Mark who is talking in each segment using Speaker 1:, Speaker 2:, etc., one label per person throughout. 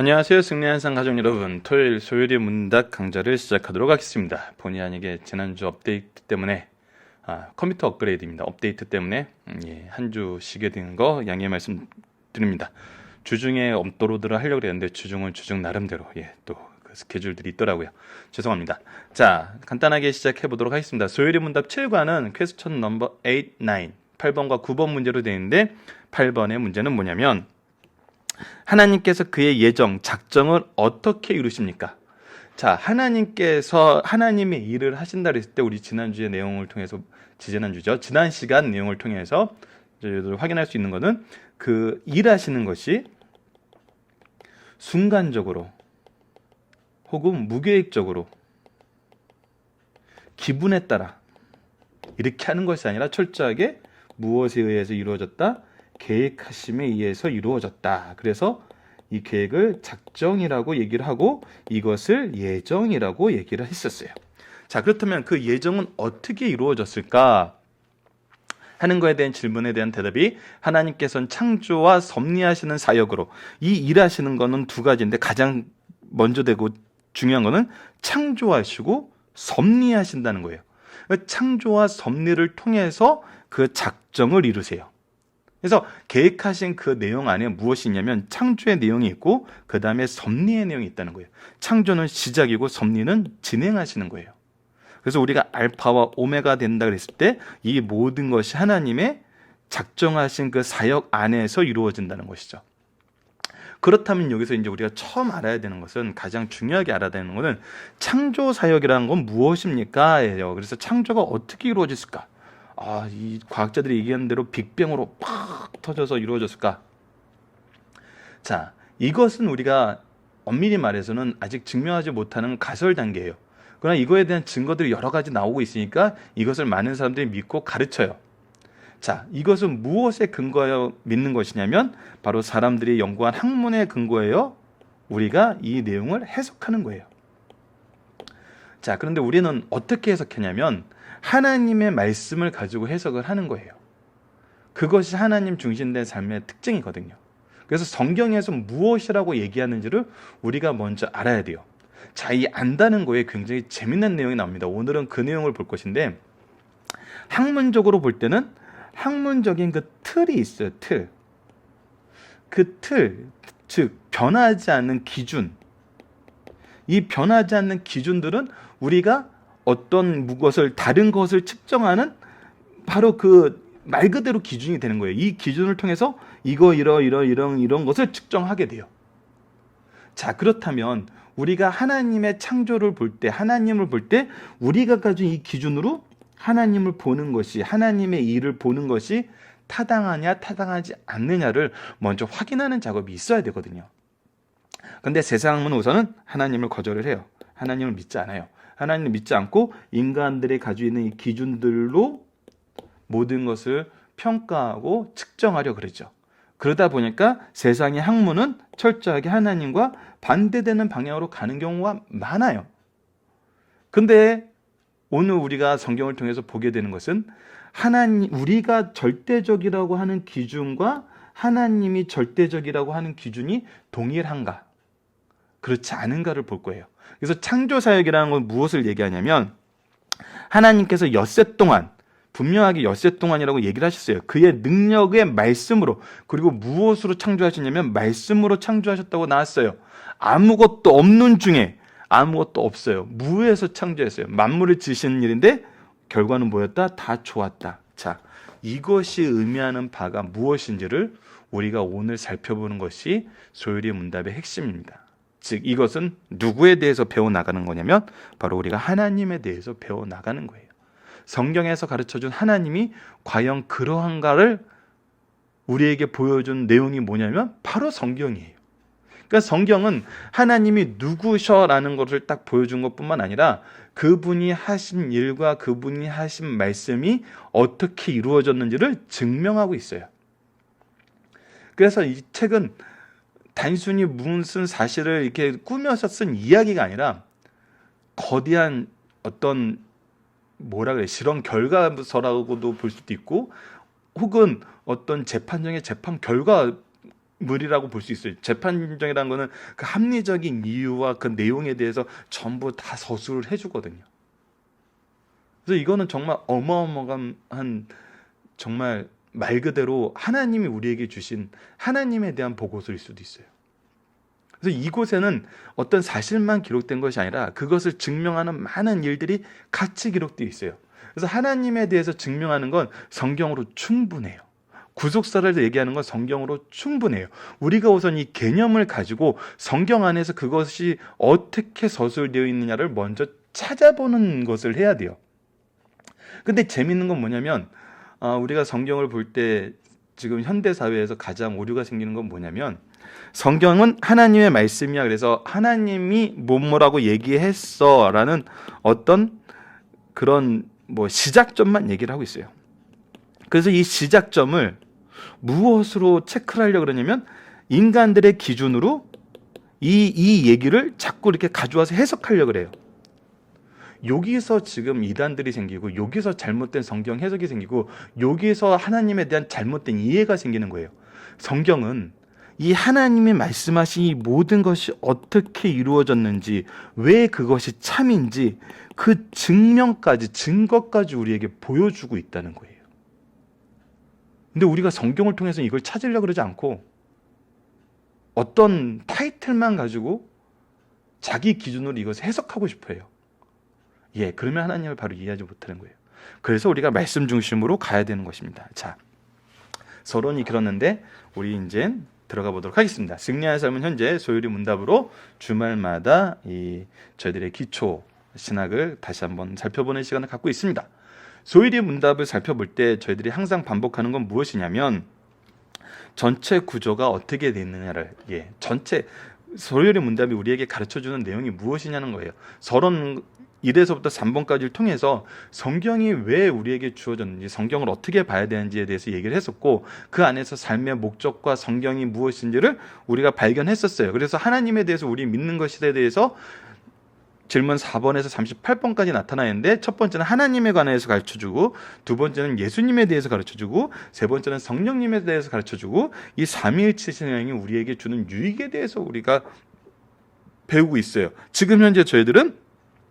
Speaker 1: 안녕하세요. 승리한상 가족 여러분. 토요일 소요리 문답 강좌를 시작하도록 하겠습니다. 본의 아니게 지난주 업데이트 때문에 컴퓨터 업그레이드입니다. 업데이트 때문에 한 주 쉬게 된 거 양해 말씀드립니다. 주중에 업로드를 하려고 했는데 주중은 주중 나름대로 또 그 스케줄들이 있더라고요. 죄송합니다. 자, 간단하게 시작해 보도록 하겠습니다. 소요리 문답 7과는 퀘스천 넘버 8, 9, 8번과 9번 문제로 되어 있는데 8번의 문제는 뭐냐면 하나님께서 그의 예정, 작정을 어떻게 이루십니까? 자, 하나님께서 하나님의 일을 하신다 그랬을 때 우리 지난주의 내용을 통해서 지난주죠. 지난 시간 내용을 통해서 저희들 확인할 수 있는 것은 그 일하시는 것이 순간적으로 혹은 무계획적으로 기분에 따라 이렇게 하는 것이 아니라 철저하게 무엇에 의해서 이루어졌다? 계획하심에 의해서 이루어졌다. 그래서 이 계획을 작정이라고 얘기를 하고 이것을 예정이라고 얘기를 했었어요. 자, 그렇다면 그 예정은 어떻게 이루어졌을까 하는 거에 대한 질문에 대한 대답이 하나님께서는 창조와 섭리하시는 사역으로 이 일하시는 거는 두 가지인데 가장 먼저 되고 중요한 거는 창조하시고 섭리하신다는 거예요. 창조와 섭리를 통해서 그 작정을 이루세요. 그래서 계획하신 그 내용 안에 무엇이 있냐면 창조의 내용이 있고 그 다음에 섭리의 내용이 있다는 거예요. 창조는 시작이고 섭리는 진행하시는 거예요. 그래서 우리가 알파와 오메가 된다 그랬을 때 이 모든 것이 하나님의 작정하신 그 사역 안에서 이루어진다는 것이죠. 그렇다면 여기서 이제 우리가 처음 알아야 되는 것은 가장 중요하게 알아야 되는 것은 창조 사역이라는 건 무엇입니까? 예요. 그래서 창조가 어떻게 이루어졌을까? 이 과학자들이 얘기하는 대로 빅뱅으로 팍 터져서 이루어졌을까? 자, 이것은 우리가 엄밀히 말해서는 아직 증명하지 못하는 가설 단계예요. 그러나 이거에 대한 증거들이 여러 가지 나오고 있으니까 이것을 많은 사람들이 믿고 가르쳐요. 자, 이것은 무엇에 근거하여 믿는 것이냐면 바로 사람들이 연구한 학문에 근거하여 우리가 이 내용을 해석하는 거예요. 자, 그런데 우리는 어떻게 해석하냐면 하나님의 말씀을 가지고 해석을 하는 거예요. 그것이 하나님 중심된 삶의 특징이거든요. 그래서 성경에서 무엇이라고 얘기하는지를 우리가 먼저 알아야 돼요. 자, 이 안다는 거에 굉장히 재미난 내용이 나옵니다. 오늘은 그 내용을 볼 것인데 학문적으로 볼 때는 학문적인 그 틀이 있어요. 틀. 그 틀, 즉 변하지 않는 기준. 이 변하지 않는 기준들은 우리가 어떤 것을 다른 것을 측정하는 바로 그 말 그대로 기준이 되는 거예요. 이 기준을 통해서 이런 것을 측정하게 돼요. 자, 그렇다면 우리가 하나님의 창조를 볼 때, 하나님을 볼 때 우리가 가진 이 기준으로 하나님을 보는 것이, 하나님의 일을 보는 것이 타당하냐 타당하지 않느냐를 먼저 확인하는 작업이 있어야 되거든요. 근데 세상은 우선은 하나님을 거절을 해요. 하나님을 믿지 않아요. 하나님을 믿지 않고 인간들이 가지고 있는 이 기준들로 모든 것을 평가하고 측정하려 그러죠. 그러다 보니까 세상의 학문은 철저하게 하나님과 반대되는 방향으로 가는 경우가 많아요. 근데 오늘 우리가 성경을 통해서 보게 되는 것은 우리가 절대적이라고 하는 기준과 하나님이 절대적이라고 하는 기준이 동일한가? 그렇지 않은가를 볼 거예요. 그래서 창조사역이라는 건 무엇을 얘기하냐면 하나님께서 엿새 동안 분명하게 엿새 동안이라고 얘기를 하셨어요. 그의 능력의 말씀으로, 그리고 무엇으로 창조하셨냐면 말씀으로 창조하셨다고 나왔어요. 아무것도 없는 중에 아무것도 없어요. 무에서 창조했어요. 만물을 지으시는 일인데 결과는 뭐였다? 다 좋았다. 자, 이것이 의미하는 바가 무엇인지를 우리가 오늘 살펴보는 것이 소요리 문답의 핵심입니다. 즉 이것은 누구에 대해서 배워나가는 거냐면 바로 우리가 하나님에 대해서 배워나가는 거예요. 성경에서 가르쳐준 하나님이 과연 그러한가를 우리에게 보여준 내용이 뭐냐면 바로 성경이에요. 그러니까 성경은 하나님이 누구셔라는 것을 딱 보여준 것뿐만 아니라 그분이 하신 일과 그분이 하신 말씀이 어떻게 이루어졌는지를 증명하고 있어요. 그래서 이 책은 단순히 무슨 사실을 이렇게 꾸며서 쓴 이야기가 아니라 거대한 어떤 실험 결과서라고도 볼 수도 있고 혹은 어떤 재판정의 재판 결과 물이라고 볼 수 있어요. 재판정이라는 거는 그 합리적인 이유와 그 내용에 대해서 전부 다 서술을 해주거든요. 그래서 이거는 정말 어마어마한, 정말 말 그대로 하나님이 우리에게 주신 하나님에 대한 보고서일 수도 있어요. 그래서 이곳에는 어떤 사실만 기록된 것이 아니라 그것을 증명하는 많은 일들이 같이 기록되어 있어요. 그래서 하나님에 대해서 증명하는 건 성경으로 충분해요. 구속사를 얘기하는 건 성경으로 충분해요. 우리가 우선 이 개념을 가지고 성경 안에서 그것이 어떻게 서술되어 있느냐를 먼저 찾아보는 것을 해야 돼요. 근데 재밌는 건 뭐냐면 우리가 성경을 볼 때 지금 현대 사회에서 가장 오류가 생기는 건 뭐냐면, 성경은 하나님의 말씀이야, 그래서 하나님이 뭐뭐라고 얘기했어라는 어떤 그런 시작점만 얘기를 하고 있어요. 그래서 이 시작점을 무엇으로 체크를 하려고 그러냐면 인간들의 기준으로 이 얘기를 자꾸 이렇게 가져와서 해석하려고 그래요. 여기서 지금 이단들이 생기고, 여기서 잘못된 성경 해석이 생기고, 여기서 하나님에 대한 잘못된 이해가 생기는 거예요. 성경은 이 하나님이 말씀하신 이 모든 것이 어떻게 이루어졌는지, 왜 그것이 참인지 그 증거까지 우리에게 보여주고 있다는 거예요. 근데 우리가 성경을 통해서 이걸 찾으려고 그러지 않고 어떤 타이틀만 가지고 자기 기준으로 이것을 해석하고 싶어 해요. 그러면 하나님을 바로 이해하지 못하는 거예요. 그래서 우리가 말씀 중심으로 가야 되는 것입니다. 자, 서론이 길었는데 우리 이제 들어가 보도록 하겠습니다. 승리하는 삶은 현재 소율이 문답으로 주말마다 저희들의 기초 신학을 다시 한번 살펴보는 시간을 갖고 있습니다. 소율이 문답을 살펴볼 때 저희들이 항상 반복하는 건 무엇이냐면, 전체 구조가 어떻게 되느냐를, 전체 소율이 문답이 우리에게 가르쳐주는 내용이 무엇이냐는 거예요. 서론 1에서부터 3번까지를 통해서 성경이 왜 우리에게 주어졌는지, 성경을 어떻게 봐야 되는지에 대해서 얘기를 했었고, 그 안에서 삶의 목적과 성경이 무엇인지를 우리가 발견했었어요. 그래서 하나님에 대해서 우리 믿는 것에 대해서 질문 4번에서 38번까지 나타나 있는데, 첫 번째는 하나님에 관해서 가르쳐주고, 두 번째는 예수님에 대해서 가르쳐주고, 세 번째는 성령님에 대해서 가르쳐주고, 이 삼위일체 신앙이 우리에게 주는 유익에 대해서 우리가 배우고 있어요. 지금 현재 저희들은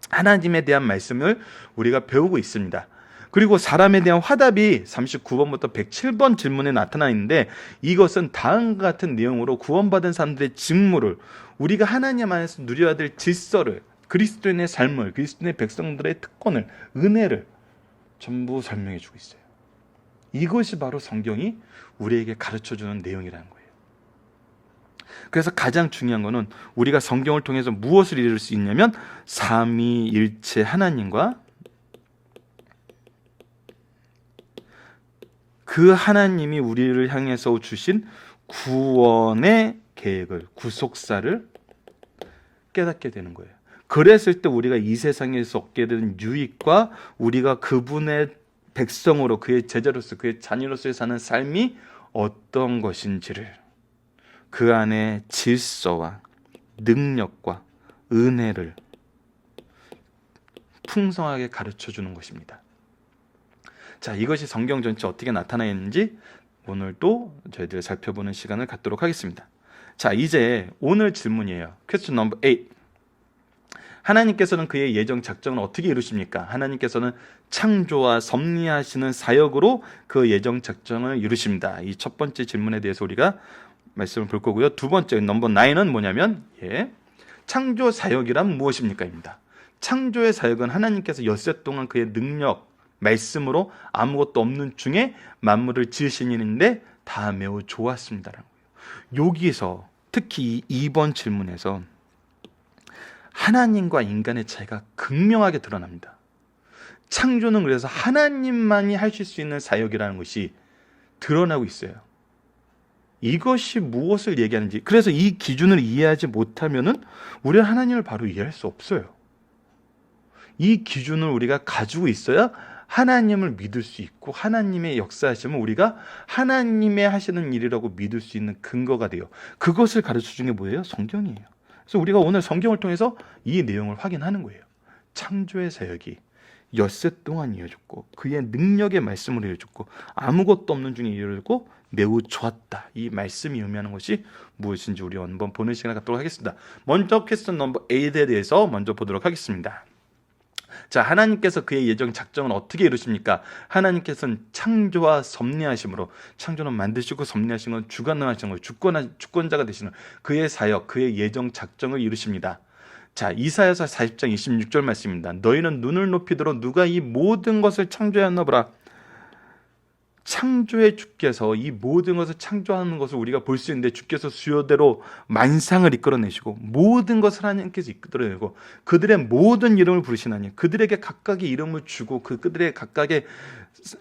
Speaker 1: 하나님에 대한 말씀을 우리가 배우고 있습니다. 그리고 사람에 대한 화답이 39번부터 107번 질문에 나타나 있는데, 이것은 다음과 같은 내용으로 구원받은 사람들의 직무를, 우리가 하나님 안에서 누려야 될 질서를, 그리스도인의 삶을, 그리스도인의 백성들의 특권을, 은혜를 전부 설명해 주고 있어요. 이것이 바로 성경이 우리에게 가르쳐주는 내용이라는 거예요. 그래서 가장 중요한 거는 우리가 성경을 통해서 무엇을 이룰 수 있냐면, 삼위일체 하나님과 그 하나님이 우리를 향해서 주신 구원의 계획을, 구속사를 깨닫게 되는 거예요. 그랬을 때 우리가 이 세상에서 얻게 되는 유익과, 우리가 그분의 백성으로, 그의 제자로서, 그의 자녀로서 사는 삶이 어떤 것인지를, 그 안에 질서와 능력과 은혜를 풍성하게 가르쳐주는 것입니다. 자, 이것이 성경 전체 어떻게 나타나 있는지 오늘 또 저희들 살펴보는 시간을 갖도록 하겠습니다. 자, 이제 오늘 질문이에요. Question number 8. 하나님께서는 그의 예정 작정을 어떻게 이루십니까? 하나님께서는 창조와 섭리하시는 사역으로 그 예정 작정을 이루십니다. 이 첫 번째 질문에 대해서 우리가 말씀을 볼 거고요. 두 번째 넘버 9은 뭐냐면, 창조 사역이란 무엇입니까? 입니다. 창조의 사역은 하나님께서 엿새 동안 그의 능력, 말씀으로 아무것도 없는 중에 만물을 지으신 일인데 다 매우 좋았습니다라는 거예요. 여기서 특히 2번 질문에서 하나님과 인간의 차이가 극명하게 드러납니다. 창조는 그래서 하나님만이 하실 수 있는 사역이라는 것이 드러나고 있어요. 이것이 무엇을 얘기하는지, 그래서 이 기준을 이해하지 못하면은 우리는 하나님을 바로 이해할 수 없어요. 이 기준을 우리가 가지고 있어야 하나님을 믿을 수 있고, 하나님의 역사하심을 우리가 하나님의 하시는 일이라고 믿을 수 있는 근거가 돼요. 그것을 가르쳐 주는 게 뭐예요? 성경이에요. 그래서 우리가 오늘 성경을 통해서 이 내용을 확인하는 거예요. 창조의 사역이 엿새 동안 이어졌고 그의 능력의 말씀으로 이어졌고 아무것도 없는 중에 이어졌고 매우 좋았다. 이 말씀이 의미하는 것이 무엇인지 우리 한번 보는 시간을 갖도록 하겠습니다. 먼저 퀘스천 넘버 8에 대해서 먼저 보도록 하겠습니다. 자, 하나님께서 그의 예정 작정은 어떻게 이루십니까? 하나님께서는 창조와 섭리하심으로, 창조는 만드시고 섭리하신 건 주관하시는 거예요. 주권자가 되시는 그의 사역, 그의 예정 작정을 이루십니다. 자, 이사야서 40장 26절 말씀입니다. 너희는 눈을 높이도록 누가 이 모든 것을 창조하였나 보라. 창조의 주께서 이 모든 것을 창조하는 것을 우리가 볼 수 있는데, 주께서 수요대로 만상을 이끌어내시고 모든 것을 하나님께서 이끌어내고 그들의 모든 이름을 부르시나니, 그들에게 각각의 이름을 주고 그들의 각각의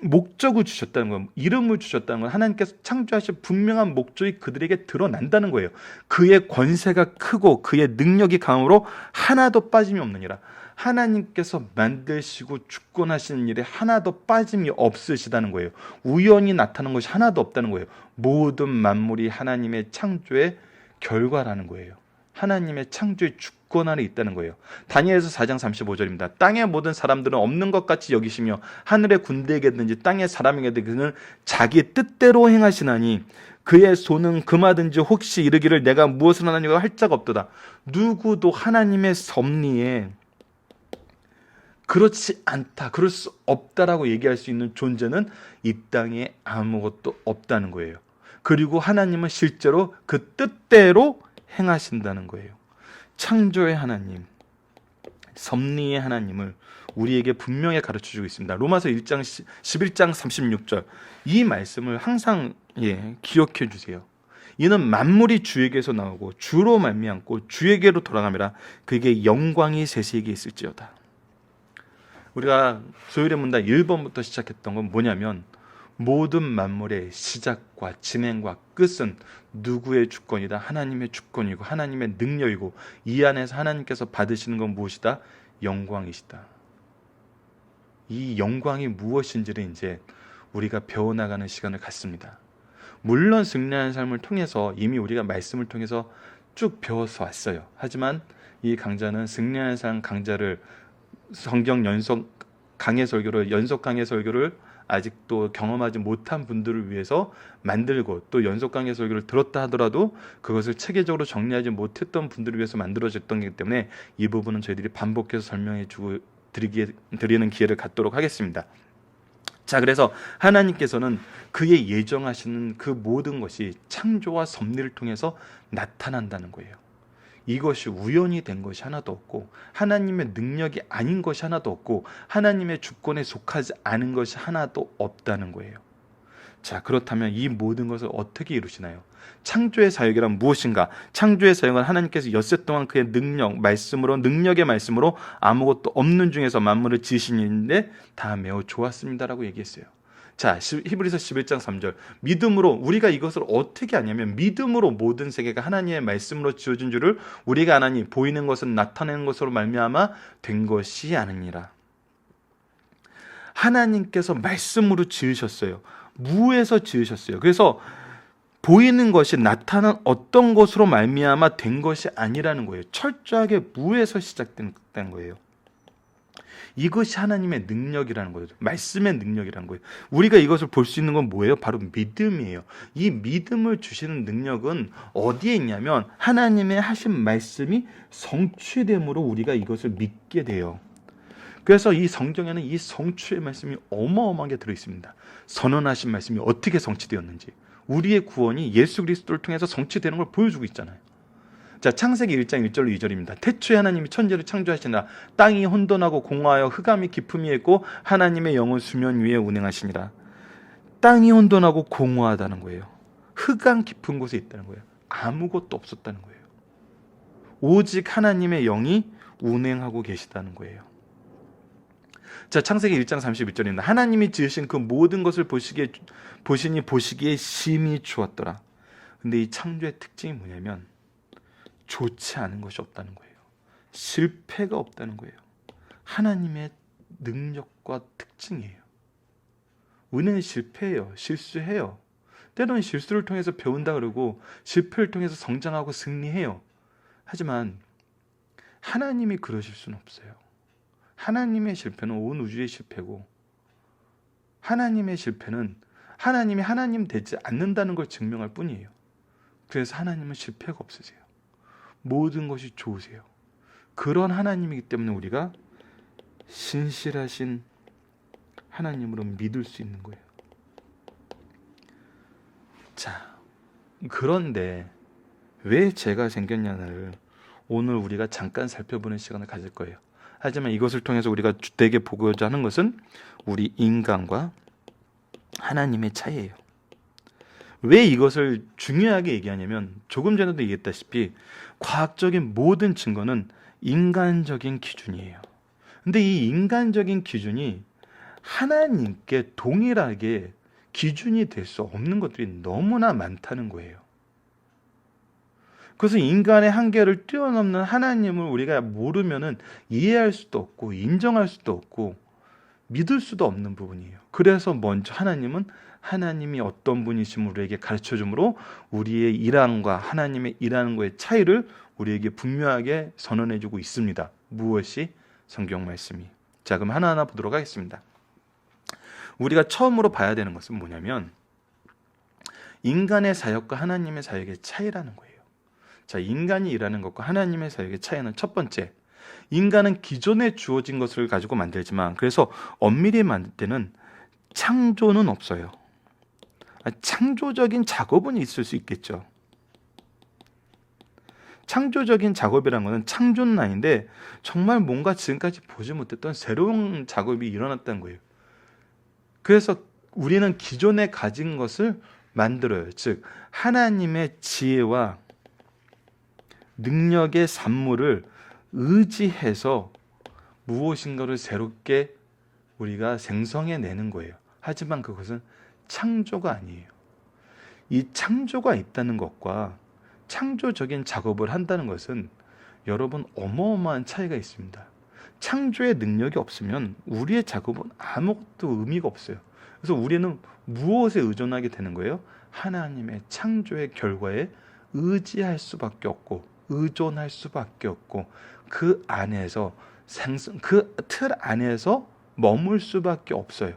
Speaker 1: 목적을 주셨다는 거예요. 이름을 주셨다는 건 하나님께서 창조하신 분명한 목적이 그들에게 드러난다는 거예요. 그의 권세가 크고 그의 능력이 강함으로 하나도 빠짐이 없느니라. 하나님께서 만드시고 주권하시는 일에 하나도 빠짐이 없으시다는 거예요. 우연히 나타나는 것이 하나도 없다는 거예요. 모든 만물이 하나님의 창조의 결과라는 거예요. 하나님의 창조의 주권 안에 있다는 거예요. 다니엘서 4장 35절입니다. 땅의 모든 사람들은 없는 것 같이 여기시며 하늘의 군대에게든지 땅의 사람에게든지 그는 자기 뜻대로 행하시나니 그의 손은 금하든지 혹시 이르기를 내가 무엇을 하나니가 할 자가 없도다. 누구도 하나님의 섭리에 그렇지 않다, 그럴 수 없다라고 얘기할 수 있는 존재는 이 땅에 아무것도 없다는 거예요. 그리고 하나님은 실제로 그 뜻대로 행하신다는 거예요. 창조의 하나님, 섭리의 하나님을 우리에게 분명히 가르쳐주고 있습니다. 로마서 11장 36절, 이 말씀을 항상 기억해 주세요. 이는 만물이 주에게서 나오고 주로 말미암고 주에게로 돌아가매라. 그에게 영광이 세세에게 있을지어다. 우리가 소율의 문답 1번부터 시작했던 건 뭐냐면, 모든 만물의 시작과 진행과 끝은 누구의 주권이다? 하나님의 주권이고 하나님의 능력이고, 이 안에서 하나님께서 받으시는 건 무엇이다? 영광이시다. 이 영광이 무엇인지를 이제 우리가 배워나가는 시간을 갖습니다. 물론 승리하는 삶을 통해서 이미 우리가 말씀을 통해서 쭉 배워서 왔어요. 하지만 이 강좌는 승리하는 삶 강좌를 성경 연속 강해 설교를, 연속 강해 설교를 아직도 경험하지 못한 분들을 위해서 만들고, 또 연속 강해 설교를 들었다 하더라도 그것을 체계적으로 정리하지 못했던 분들을 위해서 만들어졌던 거기 때문에 이 부분은 저희들이 반복해서 설명해 주고 드리는 기회를 갖도록 하겠습니다. 자, 그래서 하나님께서는 그의 예정하시는 그 모든 것이 창조와 섭리를 통해서 나타난다는 거예요. 이것이 우연히 된 것이 하나도 없고 하나님의 능력이 아닌 것이 하나도 없고 하나님의 주권에 속하지 않은 것이 하나도 없다는 거예요. 자, 그렇다면 이 모든 것을 어떻게 이루시나요? 창조의 사역이란 무엇인가? 창조의 사역은 하나님께서 엿새 동안 그의 능력의 말씀으로 아무것도 없는 중에서 만물을 지으신 일인데 다 매우 좋았습니다라고 얘기했어요. 자, 히브리서 11장 3절, 믿음으로, 우리가 이것을 어떻게 아냐면 믿음으로 모든 세계가 하나님의 말씀으로 지어진 줄을 우리가 아나니 보이는 것은 나타내는 것으로 말미암아 된 것이 아니니라. 하나님께서 말씀으로 지으셨어요. 무에서 지으셨어요. 그래서 보이는 것이 나타난 어떤 것으로 말미암아 된 것이 아니라는 거예요. 철저하게 무에서 시작된 거예요. 이것이 하나님의 능력이라는 거예요. 말씀의 능력이라는 거예요. 우리가 이것을 볼 수 있는 건 뭐예요? 바로 믿음이에요. 이 믿음을 주시는 능력은 어디에 있냐면 하나님의 하신 말씀이 성취됨으로 우리가 이것을 믿게 돼요. 그래서 이 성경에는 이 성취의 말씀이 어마어마하게 들어있습니다. 선언하신 말씀이 어떻게 성취되었는지, 우리의 구원이 예수 그리스도를 통해서 성취되는 걸 보여주고 있잖아요. 자, 창세기 1장 1절로 2절입니다. 태초에 하나님이 천지를 창조하시니라. 땅이 혼돈하고 공허하여 흑암이 깊음이 있고 하나님의 영은 수면 위에 운행하시니라. 땅이 혼돈하고 공허하다는 거예요. 흑암 깊은 곳에 있다는 거예요. 아무것도 없었다는 거예요. 오직 하나님의 영이 운행하고 계시다는 거예요. 자, 창세기 1장 31절입니다. 하나님이 지으신 그 모든 것을 보시기에 심히 좋았더라. 근데 이 창조의 특징이 뭐냐면 좋지 않은 것이 없다는 거예요. 실패가 없다는 거예요. 하나님의 능력과 특징이에요. 은혜는 실패해요. 실수해요. 때로는 실수를 통해서 배운다 그러고 실패를 통해서 성장하고 승리해요. 하지만 하나님이 그러실 수는 없어요. 하나님의 실패는 온 우주의 실패고, 하나님의 실패는 하나님이 하나님 되지 않는다는 걸 증명할 뿐이에요. 그래서 하나님은 실패가 없으세요. 모든 것이 좋으세요. 그런 하나님이기 때문에 우리가 신실하신 하나님으로 믿을 수 있는 거예요. 자, 그런데 왜 죄가 생겼냐를 오늘 우리가 잠깐 살펴보는 시간을 가질 거예요. 하지만 이것을 통해서 우리가 주되게 보고자 하는 것은 우리 인간과 하나님의 차이예요. 왜 이것을 중요하게 얘기하냐면, 조금 전에도 얘기했다시피 과학적인 모든 증거는 인간적인 기준이에요. 근데 이 인간적인 기준이 하나님께 동일하게 기준이 될 수 없는 것들이 너무나 많다는 거예요. 그래서 인간의 한계를 뛰어넘는 하나님을 우리가 모르면은 이해할 수도 없고 인정할 수도 없고 믿을 수도 없는 부분이에요. 그래서 먼저 하나님은 하나님이 어떤 분이심을 우리에게 가르쳐주므로 우리의 일함과 하나님의 일하는 것의 차이를 우리에게 분명하게 선언해주고 있습니다. 무엇이? 성경 말씀이. 자, 그럼 하나하나 보도록 하겠습니다. 우리가 처음으로 봐야 되는 것은 뭐냐면, 인간의 사역과 하나님의 사역의 차이라는 거예요. 자, 인간이 일하는 것과 하나님의 사역의 차이는, 첫 번째, 인간은 기존에 주어진 것을 가지고 만들지만, 그래서 엄밀히 만들 때는 창조는 없어요. 창조적인 작업은 있을 수 있겠죠. 창조적인 작업이라는 것은 창조는 아닌데 정말 뭔가 지금까지 보지 못했던 새로운 작업이 일어났다는 거예요. 그래서 우리는 기존에 가진 것을 만들어요. 즉 하나님의 지혜와 능력의 산물을 의지해서 무엇인가를 새롭게 우리가 생성해내는 거예요. 하지만 그것은 창조가 아니에요. 이 창조가 있다는 것과 창조적인 작업을 한다는 것은 여러분 어마어마한 차이가 있습니다. 창조의 능력이 없으면 우리의 작업은 아무것도 의미가 없어요. 그래서 우리는 무엇에 의존하게 되는 거예요? 하나님의 창조의 결과에 의지할 수밖에 없고 의존할 수밖에 없고 그 안에서 그 틀 안에서 머물 수밖에 없어요.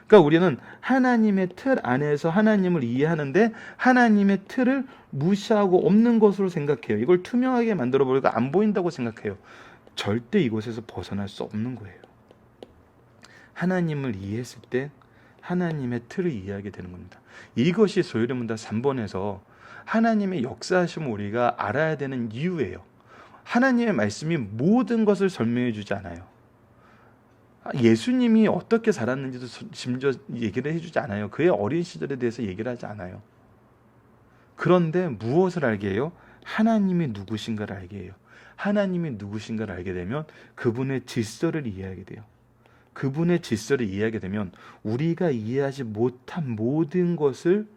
Speaker 1: 그러니까 우리는 하나님의 틀 안에서 하나님을 이해하는데 하나님의 틀을 무시하고 없는 것으로 생각해요. 이걸 투명하게 만들어버리고 안 보인다고 생각해요. 절대 이곳에서 벗어날 수 없는 거예요. 하나님을 이해했을 때 하나님의 틀을 이해하게 되는 겁니다. 이것이 소요리문답 3번에서 하나님의 역사하심을 우리가 알아야 되는 이유예요. 하나님의 말씀이 모든 것을 설명해 주지 않아요. 예수님이 어떻게 살았는지도 심지어 얘기를 해주지 않아요. 그의 어린 시절에 대해서 얘기를 하지 않아요. 그런데 무엇을 알게 해요? 하나님이 누구신가를 알게 해요. 하나님이 누구신가를 알게 되면 그분의 질서를 이해하게 돼요. 그분의 질서를 이해하게 되면 우리가 이해하지 못한 모든 것을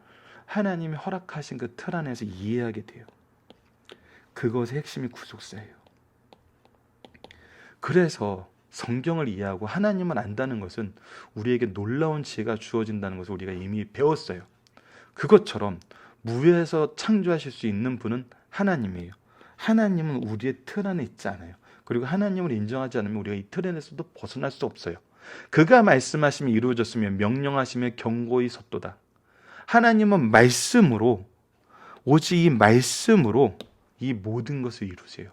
Speaker 1: 하나님이 허락하신 그 틀 안에서 이해하게 돼요. 그것의 핵심이 구속사예요. 그래서 성경을 이해하고 하나님을 안다는 것은 우리에게 놀라운 지혜가 주어진다는 것을 우리가 이미 배웠어요. 그것처럼 무에서 창조하실 수 있는 분은 하나님이에요. 하나님은 우리의 틀 안에 있지 않아요. 그리고 하나님을 인정하지 않으면 우리가 이 틀 안에서도 벗어날 수 없어요. 그가 말씀하심이 이루어졌으면 명령하심에 경고히 섰도다. 하나님은 말씀으로, 오직 이 말씀으로 이 모든 것을 이루세요.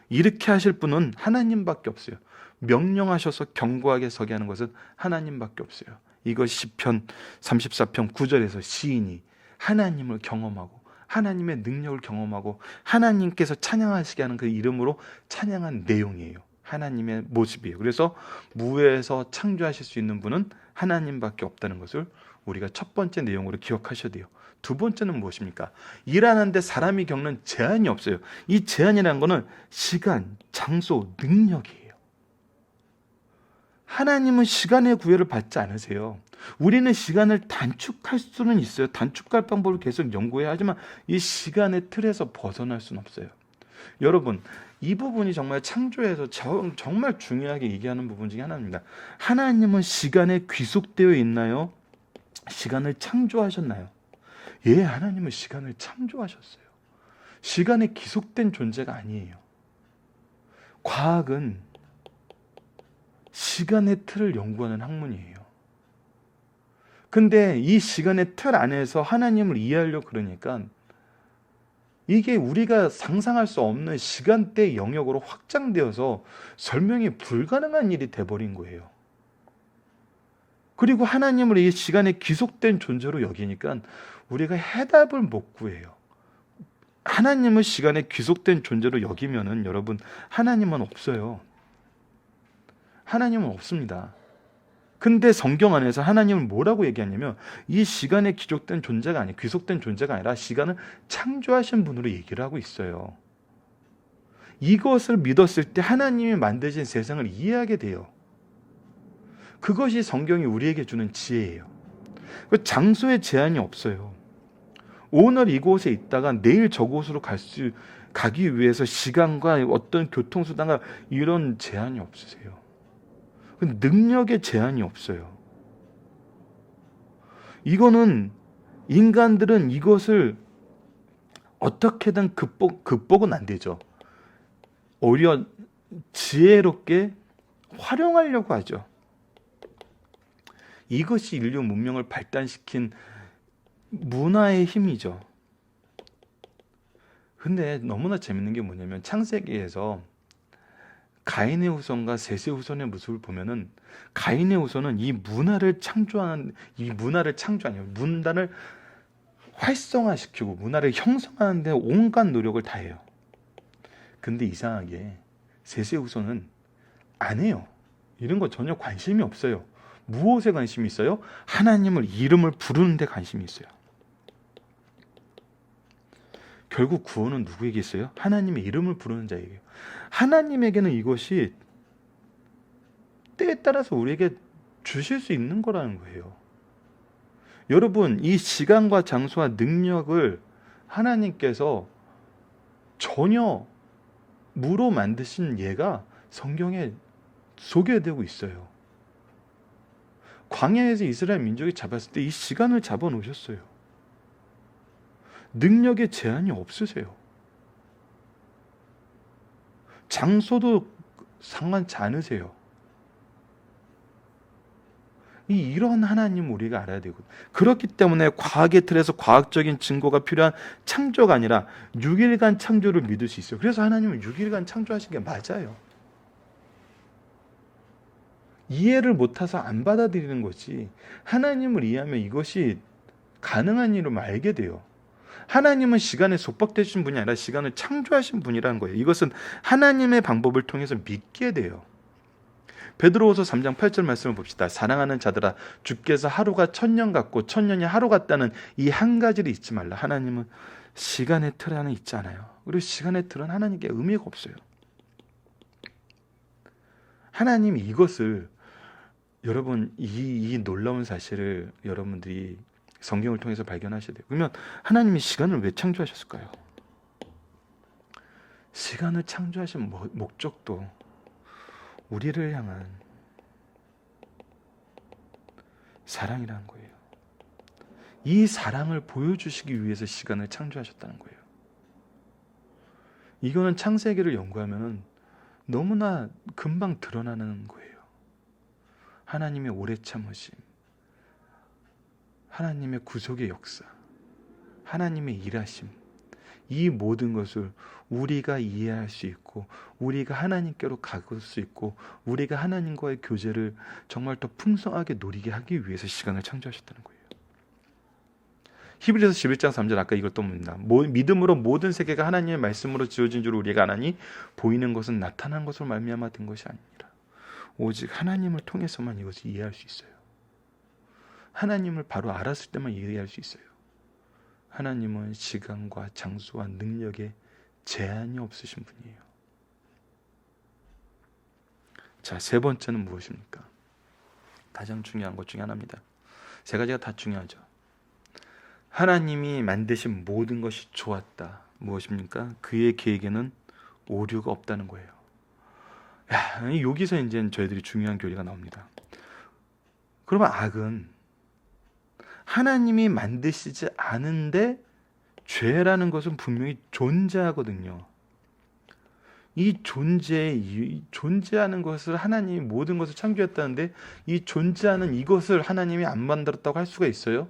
Speaker 1: 이렇게 하실 분은 하나님밖에 없어요. 명령하셔서 경고하게 서게 하는 것은 하나님밖에 없어요. 이것이 시편 34편 9절에서 시인이 하나님을 경험하고 하나님의 능력을 경험하고 하나님께서 찬양하시게 하는 그 이름으로 찬양한 내용이에요. 하나님의 모습이에요. 그래서 무에서 창조하실 수 있는 분은 하나님밖에 없다는 것을 우리가 첫 번째 내용으로 기억하셔야 돼요. 두 번째는 무엇입니까? 일하는데 사람이 겪는 제한이 없어요. 이 제한이라는 것은 시간, 장소, 능력이에요. 하나님은 시간의 구애를 받지 않으세요. 우리는 시간을 단축할 수는 있어요. 단축할 방법을 계속 연구해야 하지만 이 시간의 틀에서 벗어날 수는 없어요. 여러분, 이 부분이 정말 창조에서 정말 중요하게 얘기하는 부분 중에 하나입니다. 하나님은 시간에 귀속되어 있나요? 시간을 창조하셨나요? 예, 하나님은 시간을 창조하셨어요. 시간에 기속된 존재가 아니에요. 과학은 시간의 틀을 연구하는 학문이에요. 근데 이 시간의 틀 안에서 하나님을 이해하려고 그러니까 이게 우리가 상상할 수 없는 시간대 영역으로 확장되어서 설명이 불가능한 일이 돼버린 거예요. 그리고 하나님을 이 시간에 귀속된 존재로 여기니까 우리가 해답을 못 구해요. 하나님을 시간에 귀속된 존재로 여기면은 여러분, 하나님은 없어요. 하나님은 없습니다. 근데 성경 안에서 하나님은 뭐라고 얘기하냐면 이 시간에 귀속된 존재가 아니라 귀속된 존재가 아니라 시간을 창조하신 분으로 얘기를 하고 있어요. 이것을 믿었을 때 하나님이 만드신 세상을 이해하게 돼요. 그것이 성경이 우리에게 주는 지혜예요. 장소에 제한이 없어요. 오늘 이곳에 있다가 내일 저곳으로 가기 위해서 시간과 어떤 교통수단과 이런 제한이 없으세요. 능력의 제한이 없어요. 이거는 인간들은 이것을 어떻게든 극복은 안 되죠. 오히려 지혜롭게 활용하려고 하죠. 이것이 인류 문명을 발달시킨 문화의 힘이죠. 근데 너무나 재밌는 게 뭐냐면 창세기에서 가인의 후손과 셋의 후손의 모습을 보면은 가인의 후손은 이 문화를 창조하는 문화를 활성화시키고 문화를 형성하는 데 온갖 노력을 다해요. 근데 이상하게 셋의 후손은 안 해요. 이런 거 전혀 관심이 없어요. 무엇에 관심이 있어요? 하나님을 이름을 부르는 데 관심이 있어요. 결국 구원은 누구에게 있어요? 하나님의 이름을 부르는 자에게요. 하나님에게는 이것이 때에 따라서 우리에게 주실 수 있는 거라는 거예요. 여러분, 이 시간과 장소와 능력을 하나님께서 전혀 무로 만드신 예가 성경에 소개되고 있어요. 광야에서 이스라엘 민족이 잡았을 때 이 시간을 잡아 놓으셨어요. 능력의 제한이 없으세요. 장소도 상관치 않으세요. 이런 하나님 우리가 알아야 되고, 그렇기 때문에 과학의 틀에서 과학적인 증거가 필요한 창조가 아니라 6일간 창조를 믿을 수 있어요. 그래서 하나님은 6일간 창조하신 게 맞아요. 이해를 못해서 안 받아들이는 거지, 하나님을 이해하면 이것이 가능한 일을 알게 돼요. 하나님은 시간에 속박되신 분이 아니라 시간을 창조하신 분이라는 거예요. 이것은 하나님의 방법을 통해서 믿게 돼요. 베드로후서 3장 8절 말씀을 봅시다. 사랑하는 자들아, 주께서 하루가 1000년 같고 1000년이 하루 같다는 이 한 가지를 잊지 말라. 하나님은 시간의 틀 안에 있지 않아요. 그리고 시간의 틀은 하나님께 의미가 없어요. 하나님이 이것을, 여러분, 이 놀라운 사실을 여러분들이 성경을 통해서 발견하셔야 돼요. 그러면 하나님이 시간을 왜 창조하셨을까요? 시간을 창조하신 목적도 우리를 향한 사랑이라는 거예요. 이 사랑을 보여주시기 위해서 시간을 창조하셨다는 거예요. 이거는 창세기를 연구하면 너무나 금방 드러나는 거예요. 하나님의 오래 참으심, 하나님의 구속의 역사, 하나님의 일하심, 이 모든 것을 우리가 이해할 수 있고 우리가 하나님께로 가볼 수 있고 우리가 하나님과의 교제를 정말 더 풍성하게 누리게 하기 위해서 시간을 창조하셨다는 거예요. 히브리서 11장 3절, 아까 이것도 봅니다. 믿음으로 모든 세계가 하나님의 말씀으로 지어진 줄 우리가 아나니 보이는 것은 나타난 것으로 말미암아 된 것이 아니라 오직 하나님을 통해서만 이것을 이해할 수 있어요. 하나님을 바로 알았을 때만 이해할 수 있어요. 하나님은 시간과 장소와 능력에 제한이 없으신 분이에요. 자, 세 번째는 무엇입니까? 가장 중요한 것 중에 하나입니다. 세 가지가 다 중요하죠. 하나님이 만드신 모든 것이 좋았다. 무엇입니까? 그의 계획에는 오류가 없다는 거예요. 여기서 이제 저희들이 중요한 교리가 나옵니다. 그러면 악은 하나님이 만드시지 않은데 죄라는 것은 분명히 존재하거든요. 존재하는 것을 하나님이 모든 것을 창조했다는데 이 존재하는 이것을 하나님이 안 만들었다고 할 수가 있어요?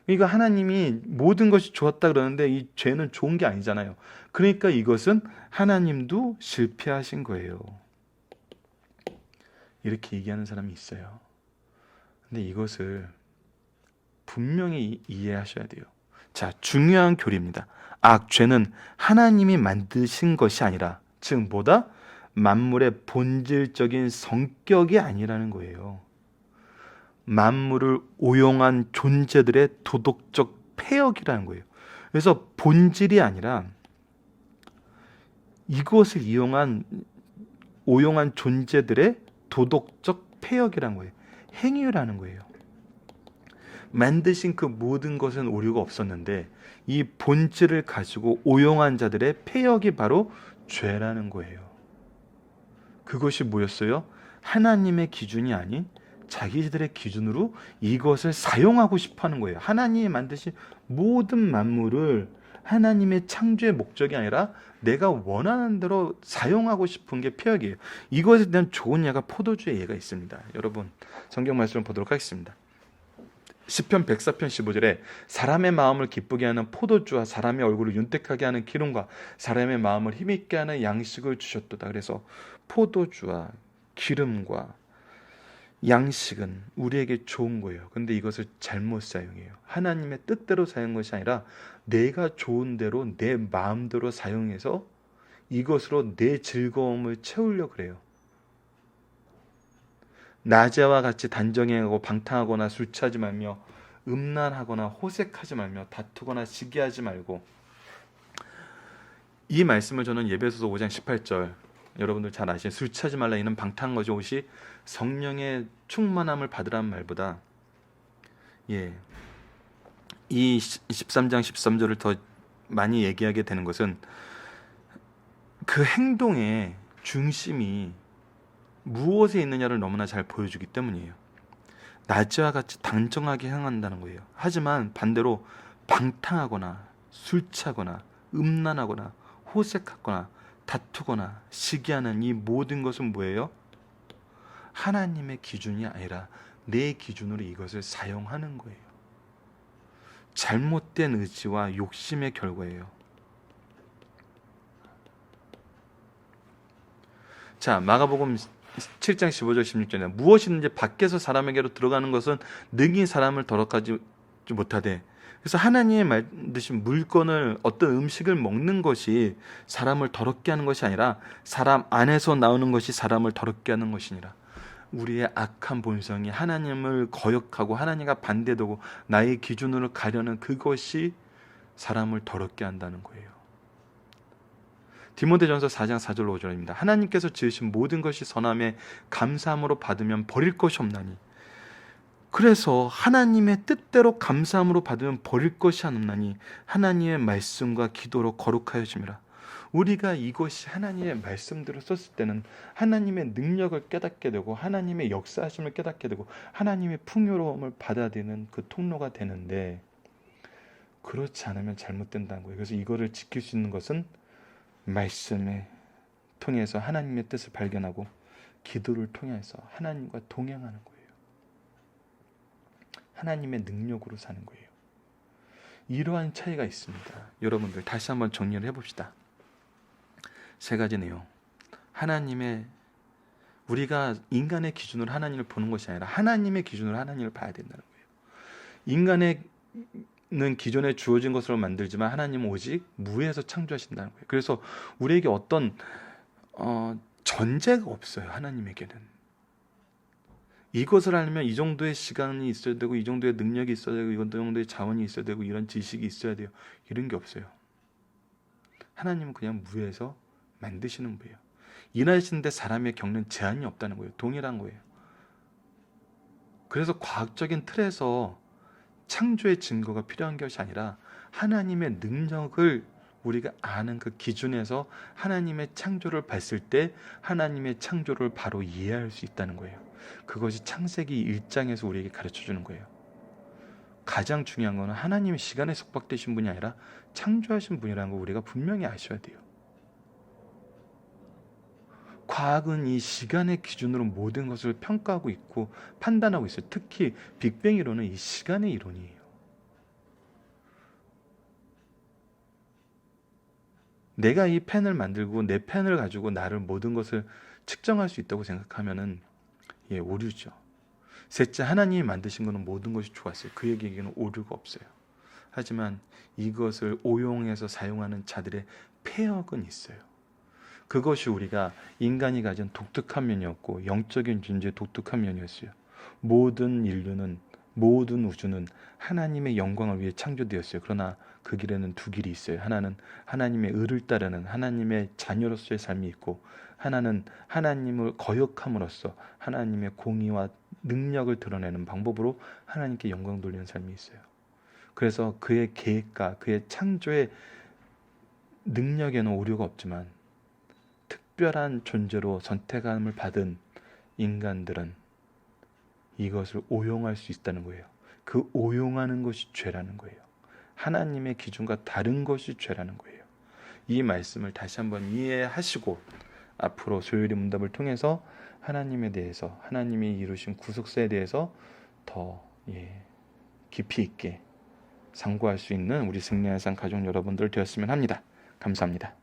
Speaker 1: 그러니까 하나님이 모든 것이 좋았다 그러는데 이 죄는 좋은 게 아니잖아요. 그러니까 이것은 하나님도 실패하신 거예요. 이렇게 얘기하는 사람이 있어요. 근데 이것을 분명히 이해하셔야 돼요. 자, 중요한 교리입니다. 죄는 하나님이 만드신 것이 아니라, 즉 뭐다? 만물의 본질적인 성격이 아니라는 거예요. 만물을 오용한 존재들의 도덕적 폐역이라는 거예요. 그래서 본질이 아니라 이것을 오용한 존재들의 도덕적 폐역이라는 거예요. 행위라는 거예요. 만드신 그 모든 것은 오류가 없었는데 이 본질을 가지고 오용한 자들의 폐역이 바로 죄라는 거예요. 그것이 뭐였어요? 하나님의 기준이 아닌 자기들의 기준으로 이것을 사용하고 싶어 하는 거예요. 하나님이 만드신 모든 만물을 하나님의 창조의 목적이 아니라 내가 원하는 대로 사용하고 싶은 게 폐역이에요. 이것에 대한 좋은 예가 포도주의 예가 있습니다. 여러분 성경 말씀을 보도록 하겠습니다. 시편 104편 15절에 사람의 마음을 기쁘게 하는 포도주와 사람의 얼굴을 윤택하게 하는 기름과 사람의 마음을 힘있게 하는 양식을 주셨도다. 그래서 포도주와 기름과 양식은 우리에게 좋은 거예요. 근데 이것을 잘못 사용해요. 하나님의 뜻대로 사용한 것이 아니라 내가 좋은 대로 내 마음대로 사용해서 이것으로 내 즐거움을 채우려고 그래요. 낮에와 같이 단정행하고 방탕하거나 술 취하지 말며 음란하거나 호색하지 말며 다투거나 시기하지 말고. 이 말씀을 저는 예배소서 5장 18절, 여러분들 잘 아시는 술 취하지 말라 이는 방탕한 것이 옷이 성령의 충만함을 받으라는 말보다 이 13장 13절을 더 많이 얘기하게 되는 것은 그 행동의 중심이 무엇에 있느냐를 너무나 잘 보여주기 때문이에요. 낮과 같이 단정하게 행한다는 거예요. 하지만 반대로 방탕하거나 술 취하거나 음란하거나 호색하거나 다투거나 시기하는 이 모든 것은 뭐예요? 하나님의 기준이 아니라 내 기준으로 이것을 사용하는 거예요. 잘못된 의지와 욕심의 결과예요. 자, 마가복음 7장 15절 16절에 무엇이든지 밖에서 사람에게로 들어가는 것은 능히 사람을 더럽하지 못하되, 그래서 하나님이 만드신 물건을, 어떤 음식을 먹는 것이 사람을 더럽게 하는 것이 아니라 사람 안에서 나오는 것이 사람을 더럽게 하는 것이니라. 우리의 악한 본성이 하나님을 거역하고 하나님과 반대되고 나의 기준으로 가려는 그것이 사람을 더럽게 한다는 거예요. 디모데전서 4장 4절 5절입니다. 하나님께서 지으신 모든 것이 선함에 감사함으로 받으면 버릴 것이 없나니. 그래서 하나님의 뜻대로 감사함으로 받으면 버릴 것이 없나니 하나님의 말씀과 기도로 거룩하여짐이라. 우리가 이것이 하나님의 말씀대로 썼을 때는 하나님의 능력을 깨닫게 되고 하나님의 역사하심을 깨닫게 되고 하나님의 풍요로움을 받아들이는 그 통로가 되는데, 그렇지 않으면 잘못된다는 거예요. 그래서 이거를 지킬 수 있는 것은 말씀을 통해서 하나님의 뜻을 발견하고 기도를 통해서 하나님과 동행하는 거예요. 하나님의 능력으로 사는 거예요. 이러한 차이가 있습니다. 여러분들 다시 한번 정리를 해봅시다. 세 가지네요. 우리가 인간의 기준으로 하나님을 보는 것이 아니라 하나님의 기준으로 하나님을 봐야 된다는 거예요. 인간은 기존에 주어진 것으로 만들지만 하나님은 오직 무에서 창조하신다는 거예요. 그래서 우리에게 어떤 전제가 없어요. 하나님에게는. 이것을 하려면 이 정도의 시간이 있어야 되고 이 정도의 능력이 있어야 되고 이 정도의 자원이 있어야 되고 이런 지식이 있어야 돼요. 이런 게 없어요. 하나님은 그냥 무에서 만드시는 거예요. 일하시는데 사람이 겪는 제한이 없다는 거예요. 동일한 거예요. 그래서 과학적인 틀에서 창조의 증거가 필요한 것이 아니라 하나님의 능력을 우리가 아는 그 기준에서 하나님의 창조를 봤을 때 하나님의 창조를 바로 이해할 수 있다는 거예요. 그것이 창세기 1장에서 우리에게 가르쳐주는 거예요. 가장 중요한 것은 하나님이 시간에 속박되신 분이 아니라 창조하신 분이라는 거 우리가 분명히 아셔야 돼요. 과학은 이 시간의 기준으로 모든 것을 평가하고 있고 판단하고 있어요. 특히 빅뱅 이론은 이 시간의 이론이에요. 내가 이 펜을 만들고 내 펜을 가지고 나를 모든 것을 측정할 수 있다고 생각하면은 오류죠. 셋째, 하나님이 만드신 것은 모든 것이 좋았어요. 그에게는 오류가 없어요. 하지만 이것을 오용해서 사용하는 자들의 폐역은 있어요. 그것이 우리가 인간이 가진 독특한 면이었고 영적인 존재의 독특한 면이었어요. 모든 인류는, 모든 우주는 하나님의 영광을 위해 창조되었어요. 그러나 그 길에는 두 길이 있어요. 하나는 하나님의 의를 따르는 하나님의 자녀로서의 삶이 있고, 하나는 하나님을 거역함으로써 하나님의 공의와 능력을 드러내는 방법으로 하나님께 영광 돌리는 삶이 있어요. 그래서 그의 계획과 그의 창조의 능력에는 오류가 없지만 특별한 존재로 선택함을 받은 인간들은 이것을 오용할 수 있다는 거예요. 그 오용하는 것이 죄라는 거예요. 하나님의 기준과 다른 것이 죄라는 거예요. 이 말씀을 다시 한번 이해하시고 앞으로 소요리 문답을 통해서 하나님에 대해서, 하나님이 이루신 구속사에 대해서 더 깊이 있게 상고할 수 있는 우리 승리의 산 가족 여러분들 되었으면 합니다. 감사합니다.